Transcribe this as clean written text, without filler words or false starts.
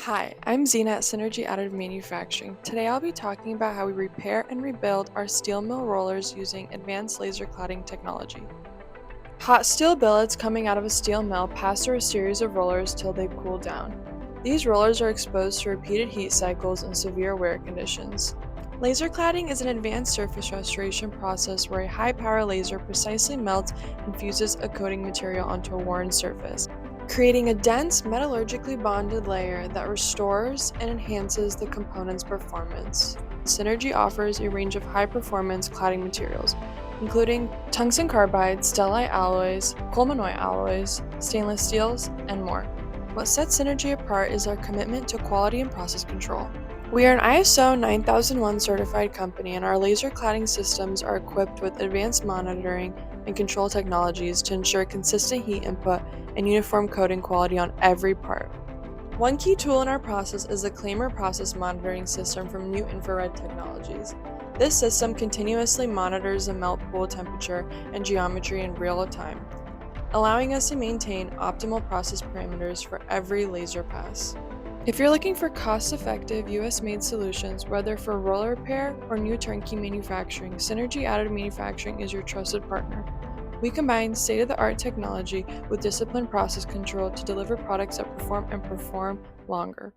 Hi, I'm Zena at Synergy Additive Manufacturing. Today I'll be talking about how we repair and rebuild our steel mill rollers using advanced laser cladding technology. Hot steel billets coming out of a steel mill pass through a series of rollers till they cool down. These rollers are exposed to repeated heat cycles and severe wear conditions. Laser cladding is an advanced surface restoration process where a high-power laser precisely melts and fuses a coating material onto a worn surface, creating a dense, metallurgically bonded layer that restores and enhances the component's performance. Synergy offers a range of high-performance cladding materials, including tungsten carbide, stellite alloys, colmanoid alloys, stainless steels, and more. What sets Synergy apart is our commitment to quality and process control. We are an ISO 9001 certified company, and our laser cladding systems are equipped with advanced monitoring and control technologies to ensure consistent heat input and uniform coating quality on every part. One key tool in our process is the Claimer Process Monitoring System from New Infrared Technologies. This system continuously monitors the melt pool temperature and geometry in real time, allowing us to maintain optimal process parameters for every laser pass. If you're looking for cost-effective US-made solutions, whether for roller repair or new turnkey manufacturing, Synergy Additive Manufacturing is your trusted partner. We combine state-of-the-art technology with disciplined process control to deliver products that perform and perform longer.